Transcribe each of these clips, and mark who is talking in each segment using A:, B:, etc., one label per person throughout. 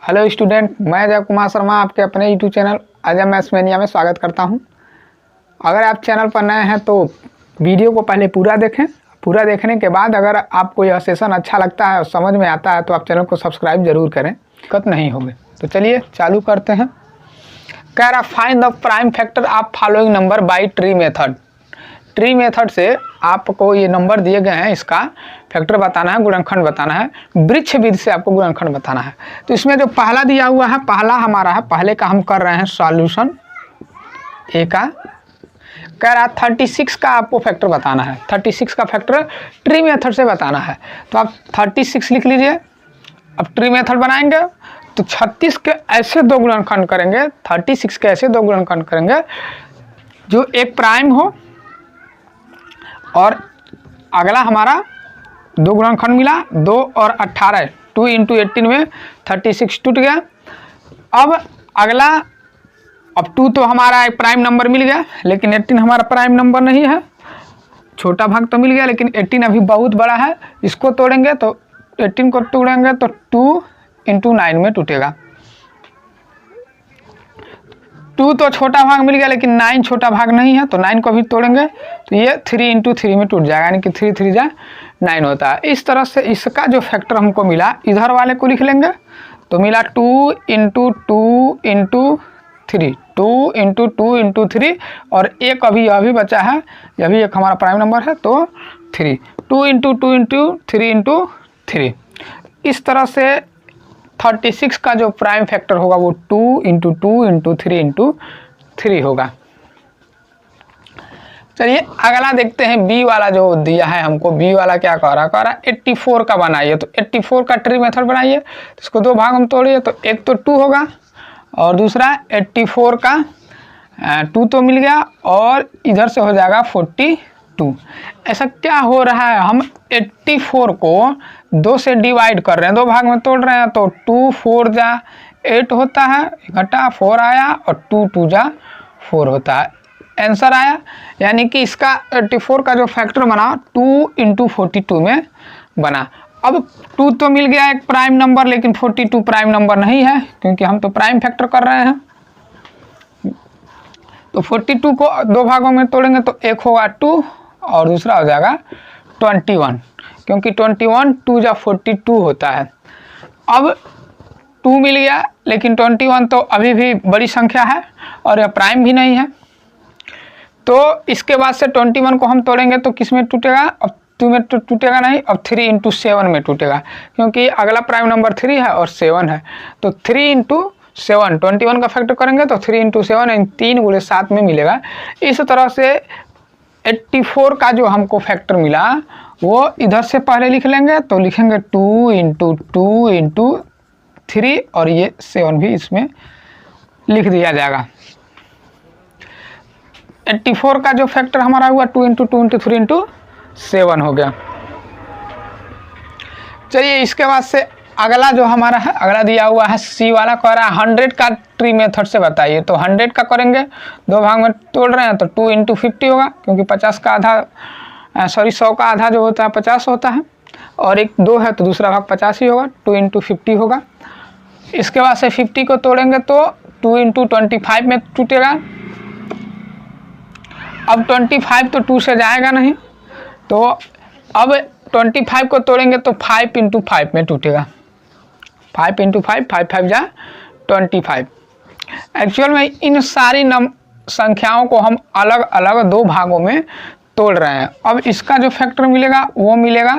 A: Hello student, मैं जय कुमार शर्मा आपके अपने YouTube channel Ajay maths mania में स्वागत करता हूं। अगर आप चैनल पर नए हैं तो वीडियो को पहले पूरा देखें। पूरा देखने के बाद अगर आपको यह सेशन अच्छा लगता है और समझ में आता है तो आप चैनल को सब्सक्राइब जरूर करें, दिक्कत नहीं होगी। तो चलिए चालू करते हैं। कह रहा find the prime factor of following number by tree method. Tree method से आपको ये नंबर दिए गए हैं, इसका फैक्टर बताना है, गुणनखंड बताना है। वृक्ष विधि से आपको गुणनखंड बताना है। तो इसमें जो पहला दिया हुआ है, पहला हमारा है, पहले का हम कर रहे हैं सॉल्यूशन ए का। कह रहा 36 का आपको फैक्टर बताना है। 36 का फैक्टर ट्री मेथड से बताना है। तो आप 36 लिख लीजिए। अब ट्री मेथड बनाएंगे तो 36 के ऐसे दो गुणनखंड करेंगे, 36 के ऐसे दो गुणनखंड करेंगे जो एक प्राइम हो और अगला हमारा दो गुणनखंड मिला 2 और 18, 2 × 18 में 36 टूट गया। अब अगला, अब 2 तो हमारा एक प्राइम नंबर मिल गया, लेकिन 18 हमारा प्राइम नंबर नहीं है। छोटा भाग तो मिल गया लेकिन 18 अभी बहुत बड़ा है। इसको तोड़ेंगे तो 18 को तोड़ेंगे तो 2 × 9 में टूटेगा। 2 तो छोटा भाग मिल गया लेकिन 9 छोटा भाग नहीं है, तो 9 को भी तोड़ेंगे तो ये 3 × 3 में टूट जाएगा, यानी कि 3 3 जा 9 होता है। इस तरह से इसका जो फैक्टर हमको मिला, इधर वाले को लिख लेंगे तो मिला 2 × 2 × 3, 2 × 2 × 3, और एक अभी यह भी बचा है, यह भी एक हमारा प्राइम नंबर है, तो 3, 2 × 2 × 3 × 3। इस तरह से 36 का जो प्राइम फैक्टर होगा वो 2 × 2 × 3 × 3 होगा। चलिए अगला देखते हैं। बी वाला जो दिया है हमको, बी वाला क्या कह रहा है 84 का बनाइए। तो 84 का ट्री मेथड बनाइए। तो इसको दो भाग हम तोड़िए तो एक तो 2 होगा और दूसरा 84 का 2 तो मिल गया और इधर से हो जाएगा 42। ऐसा क्या हो रहा है, हम 84 को 2 से डिवाइड कर रहे हैं, दो भाग में तोड़ रहे हैं, तो 2 4 जा 8 होता है, घटा 4 आया और 2 2 जा 4 होता है, आंसर आया। यानी कि इसका 84 का जो फैक्टर बना 2 × 42 में बना। अब 2 तो मिल गया एक प्राइम नंबर, लेकिन 42 प्राइम नंबर नहीं है क्योंकि हम तो प्राइम फैक्टर कर रहे हैं। तो 42 को दो भागों में तोड़ेंगे तो एक होगा 2 और दूसरा हो जाएगा 21, क्योंकि 21 2 जा 42 होता है। अब 2 मिल गया लेकिन 21 तो अभी भी बड़ी संख्या है और यह प्राइम भी नहीं है। तो इसके बाद से 21 को हम तोड़ेंगे तो किस में टूटेगा, अब 2 में टूटेगा नहीं, अब 3 × 7 में टूटेगा, क्योंकि अगला प्राइम नंबर 3 है और 7 है। तो 3 × 7, 21 का फैक्टर करेंगे तो 3 × 7 यानी 3 × 7 में मिलेगा। इस तरह से 84 का जो हमको फैक्टर मिला वो इधर से पहले लिख लेंगे, तो लिखेंगे 2 × 2 × 3 और ये 7 भी इसमें लिख दिया जाएगा। 84 का जो फैक्टर हमारा हुआ 2 × 2 × 3 × 7 हो गया। चलिए इसके बाद से अगला जो हमारा है, अगला दिया हुआ है सी वाला, कह रहा है 100 का ट्री मेथड से बताइए। तो 100 का करेंगे, दो भाग में तोड़ रहे हैं तो 2 × 50 होगा, क्योंकि 50 का आधा 100 का आधा जो होता है 50 होता है, और एक 2 है तो दूसरा भाग 50 ही होगा, 2 × 50 होगा। इसके बाद से 50 को तोड़ेंगे तो 2 × 25 में टूटेगा। अब 25 तो 2 से जाएगा नहीं, तो अब 25 को तोड़ेंगे तो 5 × 5 में टूटेगा। 5 × 5, 5 5 जा 25। एक्चुअल में इन सारी संख्याओं को हम अलग अलग दो भागों में तोड़ रहे हैं। अब इसका जो फैक्टर मिलेगा वो मिलेगा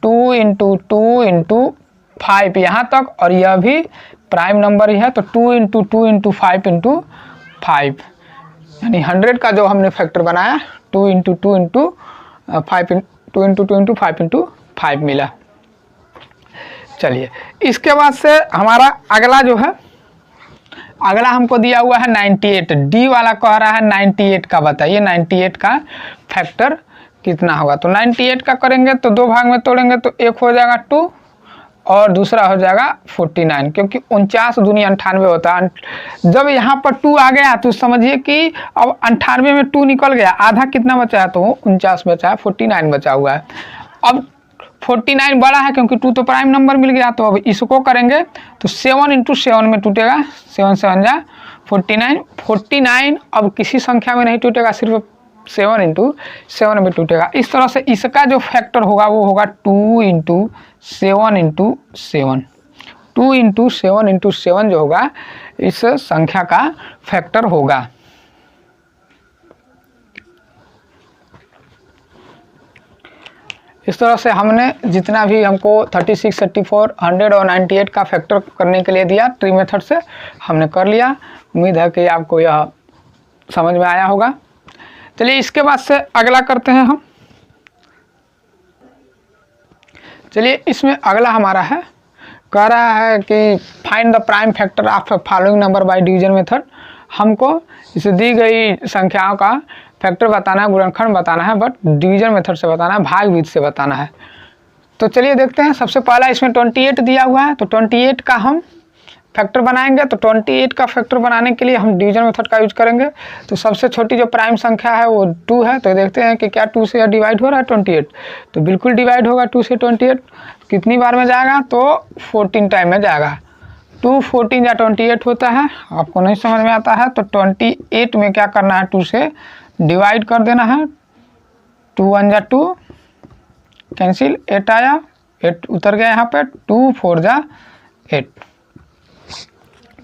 A: 2 × 2 × 5 यहाँ तक, और यह भी प्राइम नंबर ही है, तो 2 × 2 × 5 × 5, यानी 100 का जो हमने फैक्टर बनाया 2 × 2 × 5 2 × 2 × 5 × 5 मिला। चलिए इसके बाद से हमारा अगला जो है, अगला हमको दिया हुआ है 98। डी वाला कह रहा है 98 का बताइए, 98 का फैक्टर कितना होगा। तो 98 का करेंगे तो दो भाग में तोड़ेंगे तो एक हो जाएगा 2 और दूसरा हो जाएगा 49, क्योंकि 49 दूनी 98 होता है। जब यहाँ पर 2 आ गया तो समझिए कि अब 98 में 2 निकल गया, आधा कितना बचा है तो 49 बचा है, 49 बचा हुआ है। अब 49 बड़ा है क्योंकि 2 तो प्राइम नंबर मिल गया। तो अब इसको करेंगे तो 7 × 7 में टूटेगा, 7 7 जा 49, 49 अब किसी संख्या में नहीं टूटेगा, सिर्फ 7 × 7 में टूटेगा। इस तरह से इसका जो फैक्टर होगा वो होगा 2 × 7 × 7, 2 × 7 × 7 जो होगा इस संख्या का फैक्टर होगा। इस तरह से हमने जितना भी हमको 36, 34, 100 और 98 का फैक्टर करने के लिए दिया ट्री मेथड से हमने कर लिया। उम्मीद है कि आपको यह समझ में आया होगा। चलिए इसके बाद से अगला करते हैं हम। चलिए इसमें अगला हमारा है, कह रहा है कि find the prime factor of following number by division method. हमको इसे दी गई संख्याओं का फैक्टर बताना है, गुणनखंड बताना है, बट डिवीजन मेथड से बताना है, भाग विधि से बताना है। तो चलिए देखते हैं। सबसे पहला इसमें 28 दिया हुआ है, तो 28 का हम फैक्टर बनाएंगे। तो 28 का फैक्टर बनाने के लिए हम डिवीजन मेथड का यूज करेंगे। तो सबसे छोटी जो प्राइम संख्या है वो 2 है। तो देखते हैं कि क्या 2 से डिवाइड हो रहा है 28। तो बिल्कुल डिवाइड होगा 2 से 28। कितनी बार में जाएगा? तो 14 टाइम में जाएगा। 2 14 या 28 होता है। आपको नहीं समझ में आता है तो 28 में क्या करना है, 2 से डिवाइड कर देना है। 2 1 जा 2 कैंसिल, 8 आया, 8 उतर गया यहाँ पे, 2 4 जा 8।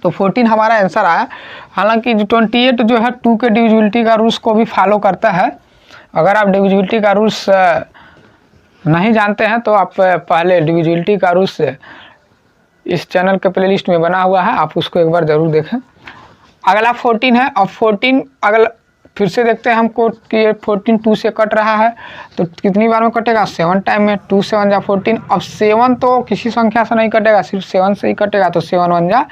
A: तो 14 हमारा आंसर आया। हालांकि 28 जो है 2 के डिविजिबिलिटी का रूल्स को भी फॉलो करता है। अगर आप डिविजिबिलिटी का रूल्स नहीं जानते हैं तो आप पहले डिविजिबिलिटी का रूल्स इस चैनल के प्लेलिस्ट में बना हुआ है, आप उसको एक बार ज़रूर देखें। अगला 14 है। अब 14 अगला फिर से देखते हैं हमको कि ये 14 2 से कट रहा है। तो कितनी बार में कटेगा? 7 टाइम में। 2 7 जा 14। अब 7 तो किसी संख्या से नहीं कटेगा, सिर्फ 7 से ही कटेगा। तो 7 1 जा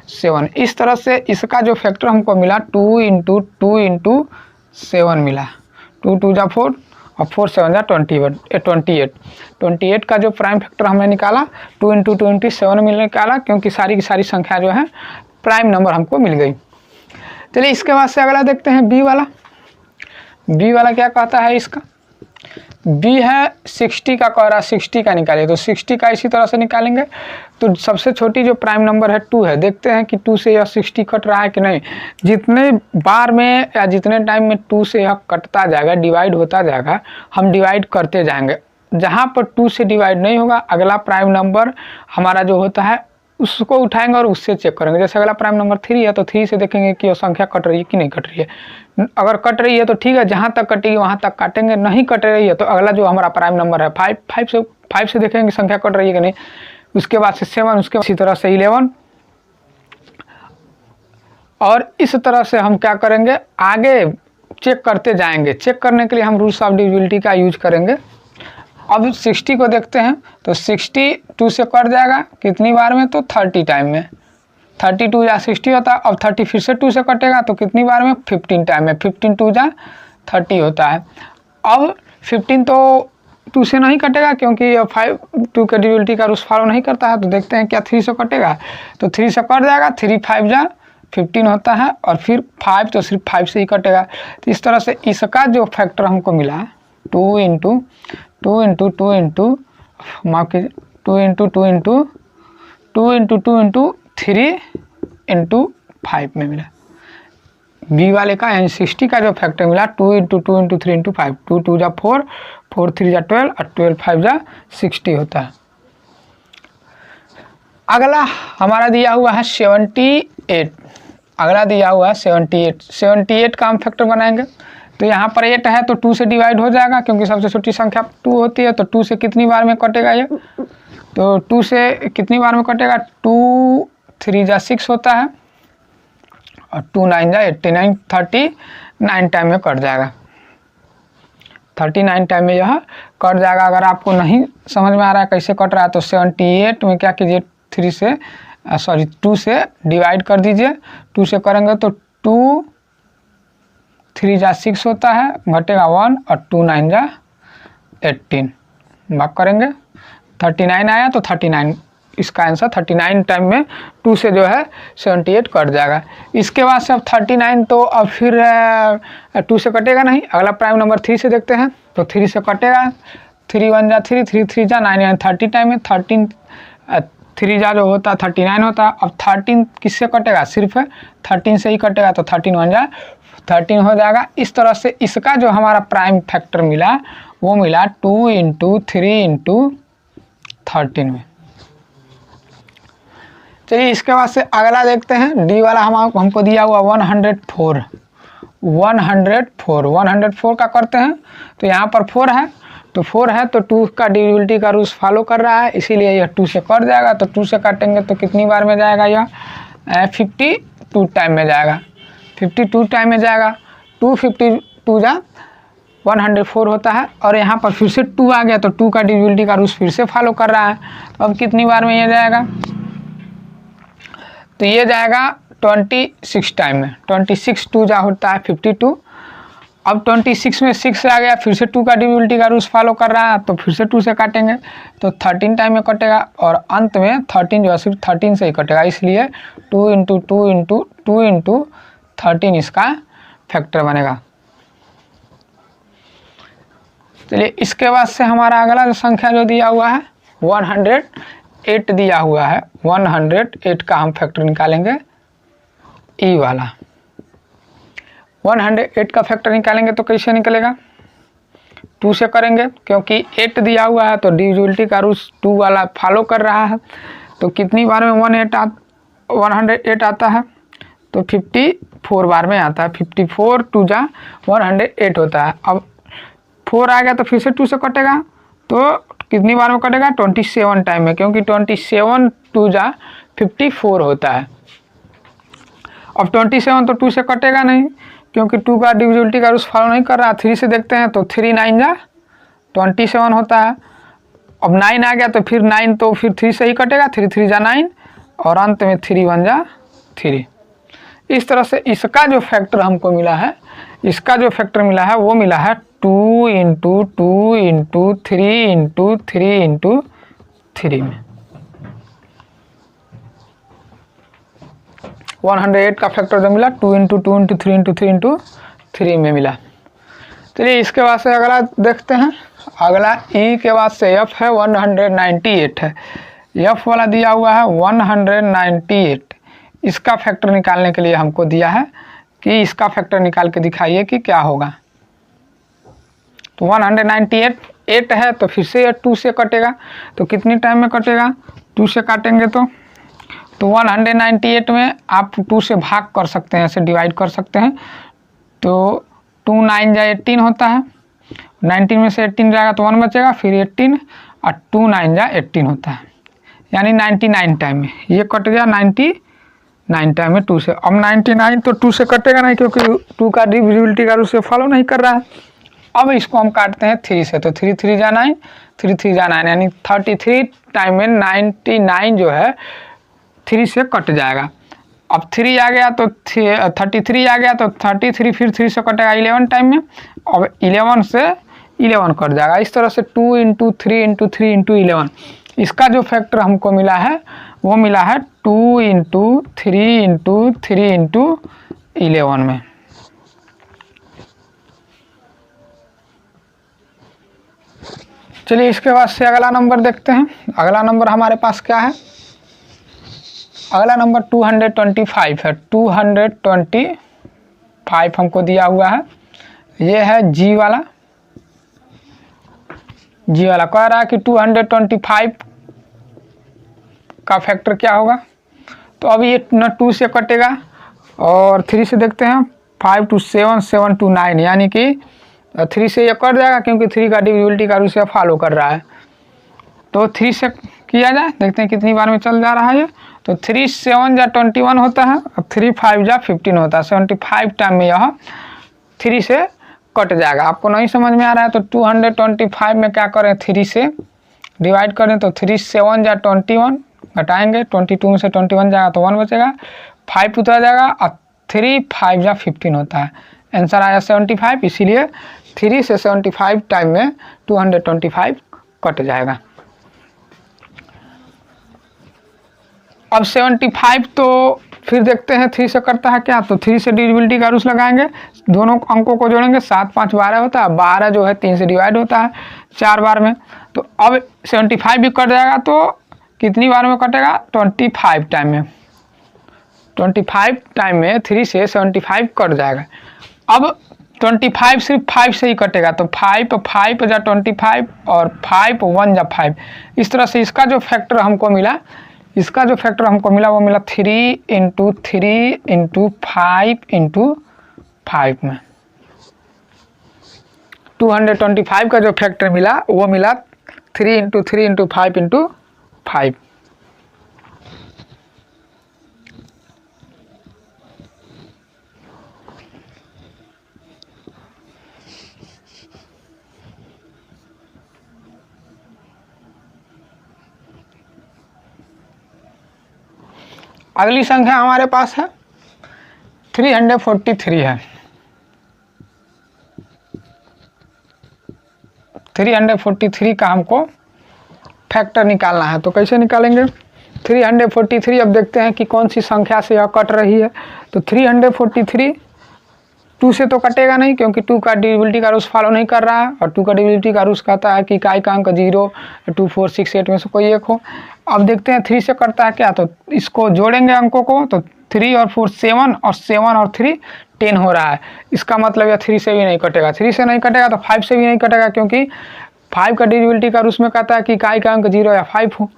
A: 7। इस तरह से इसका जो फैक्टर हमको मिला 2 × 2 × 7 मिला। 2 2 जा 4 और 4 7 जा 28। 28 का जो प्राइम फैक्टर हमने निकाला 2 × 2 × 7 मिल निकाला, क्योंकि सारी की सारी संख्या जो है प्राइम नंबर हमको मिल गई। चलिए इसके बाद से अगला देखते हैं बी वाला। बी वाला क्या कहता है? इसका बी है 60 का कह रहा है, 60 का निकालिए। तो 60 का इसी तरह से निकालेंगे। तो सबसे छोटी जो प्राइम नंबर है 2 है। देखते हैं कि 2 से यह 60 कट रहा है कि नहीं। जितने बार में या जितने टाइम में 2 से यह कटता जाएगा, डिवाइड होता जाएगा, हम डिवाइड करते जाएंगे। जहाँ पर 2 से डिवाइड नहीं होगा, अगला प्राइम नंबर हमारा जो होता है उसको उठाएंगे और उससे चेक करेंगे। जैसे अगला प्राइम नंबर 3 है तो 3 से देखेंगे कि वो संख्या कट रही है कि नहीं कट रही है। अगर कट रही है तो ठीक है, जहाँ तक कटेगी वहाँ तक काटेंगे। नहीं कट रही है तो अगला जो हमारा प्राइम नंबर है 5 से देखेंगे संख्या कट रही है कि नहीं। उसके बाद से 7, उसके इसी तरह से 11। और इस तरह से हम क्या करेंगे, आगे चेक करते जाएंगे। चेक करने के लिए हम रूल्स ऑफ डिविजिबिलिटी का यूज करेंगे। अब 60 को देखते हैं। तो 60 2 से कट जाएगा कितनी बार में? तो 30 टाइम में। 32 या 60 होता है। अब 30 फिर से 2 से कटेगा तो कितनी बार में? 15 टाइम में। 15 2 जा 30 होता है। अब 15 तो 2 से नहीं कटेगा क्योंकि 2 के डिविजिबिलिटी का रूल्स फॉलो नहीं करता है। तो देखते हैं क्या 3 से कटेगा। तो 3 से कट जाएगा, 3 5 जा 15 होता है। और फिर 5 तो सिर्फ 5 से ही कटेगा। तो इस तरह से इसका जो फैक्टर हमको मिला 2 × 2 × 2 माफ कीजिए 2 × 2 × 2 × 2 × 3 × 5 में मिला। बी वाले का यानी 60 का जो फैक्टर मिला 2 × 2 × 3 × 5। 2 2 जा 4, 4 3 जा 12 और 12 5 जा 60 होता है। अगला हमारा दिया हुआ है 78। अगला दिया हुआ है 78। 78 का हम फैक्टर बनाएंगे। तो यहाँ पर 8 है तो 2 से डिवाइड हो जाएगा, क्योंकि सबसे छोटी संख्या 2 होती है। तो 2 से कितनी बार में कटेगा ये? तो 2 से कितनी बार में कटेगा? 2 3 जा 6 होता है और 2 9 जा 89, 39 टाइम में कट जाएगा। 39 टाइम में यह कट जाएगा। अगर आपको नहीं समझ में आ रहा है कैसे कट रहा है तो 78 में क्या कीजिए 2 से डिवाइड कर दीजिए। 2 से करेंगे तो 2 3 जा 6 होता है, घटेगा 1 और 2 9 जा 18 भाग करेंगे। 39 आया तो 39 इसका आंसर 39 टाइम में 2 से जो है 78 कट जाएगा। इसके बाद से अब 39 तो अब फिर 2 से कटेगा नहीं। अगला प्राइम नंबर 3 से देखते हैं। तो 3 से कटेगा 3 1 जा 3, 3 3 जा 9, यानी 30 टाइम में 13 3 जा जो होता है 39 होता है। अब 13 किससे कटेगा, सिर्फ 13 से ही कटेगा, तो 13 1 जा 13 हो जाएगा। इस तरह से इसका जो हमारा प्राइम फैक्टर मिला वो मिला 2 × 3 × 13 में। चलिए इसके बाद से अगला देखते हैं। डी वाला हमको दिया हुआ 104 का करते हैं। तो यहाँ पर 4 है, तो 4 है तो 2 का डिविजिबिलिटी का रूल्स फॉलो कर रहा है, इसीलिए यह 2 से कट जाएगा। तो 2 से काटेंगे तो कितनी बार में जाएगा, यह 52 टाइम में जाएगा, 52 टाइम में जाएगा। 252 जा 104 होता है, और यहाँ पर फिर से 2 आ गया, तो 2 का डिविजिबिलिटी का रूल्स फिर से फॉलो कर रहा है। तो अब कितनी बार में ये जाएगा, तो ये जाएगा 26 टाइम में। 26 2 जा होता है 52। अब 26 में 6 आ गया, फिर से 2 का डिविजिबिलिटी का रूल्स फॉलो कर रहा है, तो फिर से 2 से काटेंगे तो 13 टाइम में कटेगा, और अंत में 13 जो है सिर्फ 13 से ही कटेगा, इसलिए 2 × 2 × 2 × 13 इसका फैक्टर बनेगा। चलिए इसके बाद से हमारा अगला जो संख्या जो दिया हुआ है 108 दिया हुआ है। 108 का हम फैक्टर निकालेंगे, ई वाला 108 का फैक्टर निकालेंगे तो कैसे निकलेगा, 2 से करेंगे, क्योंकि 8 दिया हुआ है तो डिविजिबिलिटी का रूल्स 2 वाला फॉलो कर रहा है। तो कितनी बार में 108 आता है, तो 54 बार में आता है। 54 2 जा 108 होता है। अब 4 आ गया तो फिर से 2 से कटेगा, तो कितनी बार में कटेगा, 27 टाइम में, क्योंकि 27 2 जा 54 होता है। अब 27 तो 2 से कटेगा नहीं, क्योंकि 2 का डिविजिबिलिटी का रूल्स फॉलो नहीं कर रहा। 3 से देखते हैं तो 3 9 जा 27 होता है। अब 9 आ गया तो फिर 9 तो फिर 3 से ही कटेगा, 3 3 जा 9, और अंत में 3 1 जा 3। इस तरह से इसका जो फैक्टर हमको मिला है, इसका जो फैक्टर मिला है वो मिला है 2 × 2 × 3 × 3 × 3 में। 108 का फैक्टर जो मिला 2 × 2 × 3 × 3 × 3 में मिला। चलिए इसके बाद से अगला देखते हैं। अगला ई के बाद से एफ है 198 है। एफ वाला दिया हुआ है 198। इसका फैक्टर निकालने के लिए हमको दिया है कि इसका फैक्टर निकाल के दिखाइए कि क्या होगा। तो 198 है, तो फिर से 2 से कटेगा, तो कितनी टाइम में कटेगा, 2 से काटेंगे तो 198 में आप 2 से भाग कर सकते हैं, ऐसे डिवाइड कर सकते हैं। तो 2 9 जा 18 होता है, 19 में से 18 जाएगा तो 1 बचेगा, फिर 18 और 2 9 जा 18 होता है, यानी 99 टाइम में ये कट गया। 99 टाइम में 2 से। अब 99 तो 2 से कटेगा नहीं, क्योंकि 2 का डिविजिबिलिटी का रूल से फॉलो नहीं कर रहा है। अब इसको हम काटते हैं 3 से, तो 3 3 जा 9, 3 3 जा 9, यानी 33 टाइम में 99 जो है 3 से कट जाएगा। अब 3 आ गया तो 33 आ गया, तो 33 फिर 3 से कटेगा 11 टाइम में। अब 11 से 11 कट जाएगा। इस तरह से 2 × 3 × 3 × 11 इसका जो फैक्टर हमको मिला है वो मिला है 2 × 3 × 3 × 11 में। चलिए इसके बाद से अगला नंबर देखते हैं। अगला नंबर हमारे पास क्या है, अगला नंबर 225 है। 225 हमको दिया हुआ है, ये है जी वाला। जी वाला कह रहा है कि 225 का फैक्टर क्या होगा। तो अब ये न 2 से कटेगा, और 3 से देखते हैं 5 2 7 7 2 9, यानी कि 3 से ये कट जाएगा, क्योंकि 3 का डिविजिबिलिटी का रूल से फॉलो कर रहा है। तो 3 से किया जाए, देखते हैं कितनी बार में चल जा रहा है ये। तो 3 7 जा 21 होता है, अब 3 5 जा 15 होता है। 75 टाइम में यह 3 से कट जाएगा। आपको नहीं समझ में आ रहा है तो 225 में क्या करें, 3 से डिवाइड करें, तो 3 7 जा 21 घटाएंगे, 22 में से 21 जाएगा तो 1 बचेगा, 5 उतर जाएगा, और 3 5 जा 15 होता है। आंसर आया 75, इसीलिए 3 से 75 टाइम में 225 कट जाएगा। अब 75 तो फिर देखते हैं 3 से करता है क्या, तो 3 से डिविजिबिलिटी का रूल्स लगाएंगे, दोनों अंकों को जोड़ेंगे, 7 5 12 होता है, 12 जो है 3 से डिवाइड होता है 4 बार में। तो अब 75 भी कट जाएगा, तो कितनी बार में कटेगा, 25 टाइम में, 25 टाइम में 3 से 75 कट जाएगा। अब 25 सिर्फ 5 से ही कटेगा, तो 5 5 जा 25 और 5 1 जा 5। इस तरह से इसका जो फैक्टर हमको मिला, वो मिला 3 × 3 × 5 × 5 में। 225 का जो फैक्टर मिला वो मिला 3 × 3 × 5 × 5। अगली संख्या हमारे पास है 343 है। 343 का हमको फैक्टर निकालना है, तो कैसे निकालेंगे 343। अब देखते हैं कि कौन सी संख्या से यह कट रही है। तो 343 2 से तो कटेगा नहीं, क्योंकि 2 का डिविजिबिलिटी का रूल्स फॉलो नहीं कर रहा है, और 2 का डिविजिबिलिटी का रूल्स कहता है कि इकाई का अंक 0 2 4 6 8 में से कोई एक हो। अब देखते हैं 3 से करता है क्या, तो इसको जोड़ेंगे अंकों को, तो 3 और 4 7 और 7 और 3 10 हो रहा है। इसका मतलब यह 3 से भी नहीं कटेगा, 3 से नहीं कटेगा तो 5 से भी नहीं कटेगा, क्योंकि 5 का डिविजिबिलिटी का रूल्स में कहता है कि इकाई का अंक 0 या 5 हो।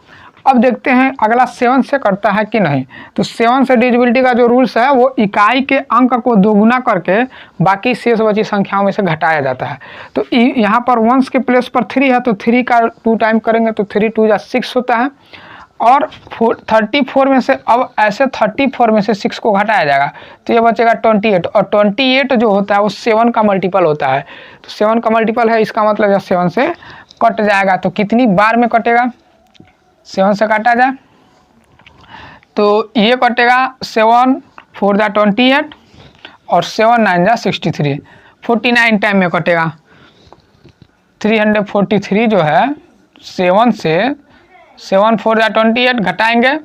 A: अब देखते हैं अगला 7 से करता है कि नहीं। तो 7 से डिविजिबिलिटी का जो रूल्स है वो इकाई के अंक को दोगुना करके बाकी शेष बची संख्याओं में से घटाया जाता है। तो यहाँ पर 1 के प्लेस पर 3 है, तो 3 का 2 टाइम करेंगे तो 3 2 जा 6 होता है, और 34 में से अब ऐसे 34 में से 6 को घटाया जाएगा, तो ये बचेगा 28, और 28 जो होता है वो 7 का मल्टीपल होता है। तो 7 का मल्टीपल है, इसका मतलब यह 7 से कट जाएगा। तो कितनी बार में कटेगा, 7 से काटा जाए तो ये कटेगा 7 4 जा 28 और 7 9 जा 63, 49 टाइम में कटेगा। 343 जो है 7 से 7 4 जा 28 घटाएंगे,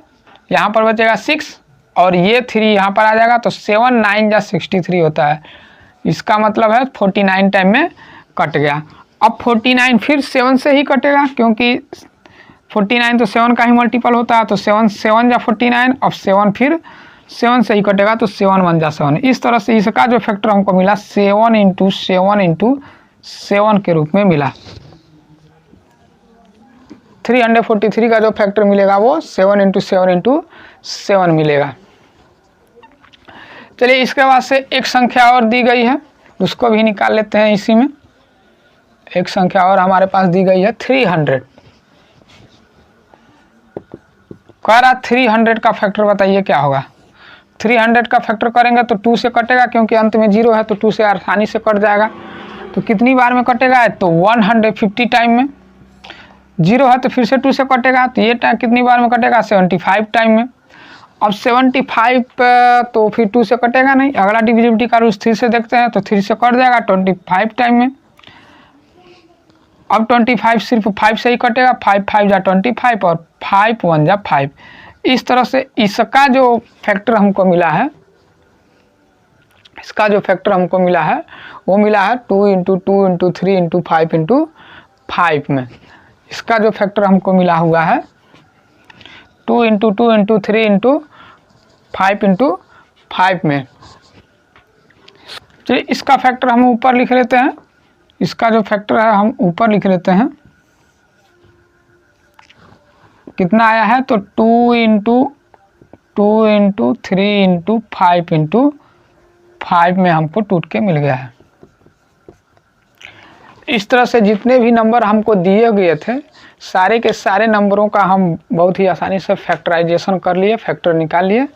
A: यहाँ पर बचेगा 6 और ये 3 यहाँ पर आ जाएगा, तो 7 9 जा 63 होता है। इसका मतलब है 49 टाइम में कट गया। अब 49 फिर 7 से ही कटेगा, क्योंकि 49 तो 7 का ही मल्टीपल होता है, तो 7 7 जा 49, अब 7 फिर 7 से ही कटेगा, तो 7 1 जा 7। इस तरह से इसका जो फैक्टर हमको मिला 7 × 7 × 7 के रूप में मिला। 343 का जो फैक्टर मिलेगा वो 7 × 7 × 7 मिलेगा। चलिए इसके बाद से एक संख्या और दी गई है, उसको भी निकाल लेते हैं। इसी में एक संख्या और हमारे पास दी गई है 300। कह रहा 300 का फैक्टर बताइए क्या होगा। 300 का फैक्टर करेंगे तो 2 से कटेगा, क्योंकि अंत में 0 है, तो 2 से आसानी से कट जाएगा। तो कितनी बार में कटेगा, तो 150 टाइम में। 0 है तो फिर से 2 से कटेगा, तो ये कितनी बार में कटेगा, 75 टाइम में। अब 75 तो फिर 2 से कटेगा नहीं। अगला डिविजिबिलिटी का रूल्स 3 से देखते हैं, तो 3 से कट जाएगा 25 टाइम में। अब 25 सिर्फ 5 से ही कटेगा, 5 5 जा 25 और 5 1 जा 5। इस तरह से इसका जो फैक्टर हमको मिला है, वो मिला है 2 × 2 × 3 × 5 × 5 में। इसका जो फैक्टर हमको मिला हुआ है 2 × 2 × 3 × 5 × 5 में। चलिए इसका फैक्टर हम ऊपर लिख लेते हैं। इसका जो फैक्टर है हम ऊपर लिख लेते हैं। कितना आया है, तो 2 × 2 × 3 × 5 × 5 में हमको टूट के मिल गया है। इस तरह से जितने भी नंबर हमको दिए गए थे, सारे के सारे नंबरों का हम बहुत ही आसानी से फैक्टराइजेशन कर लिए, फैक्टर निकाल लिए।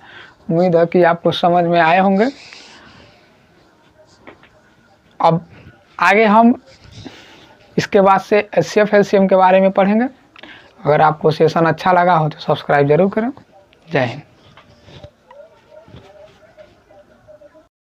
A: उम्मीद है कि आपको समझ में आए होंगे। अब आगे हम इसके बाद से HCF LCM के बारे में पढ़ेंगे। अगर आपको सेशन अच्छा लगा हो तो सब्सक्राइब जरूर करें। जय हिंद।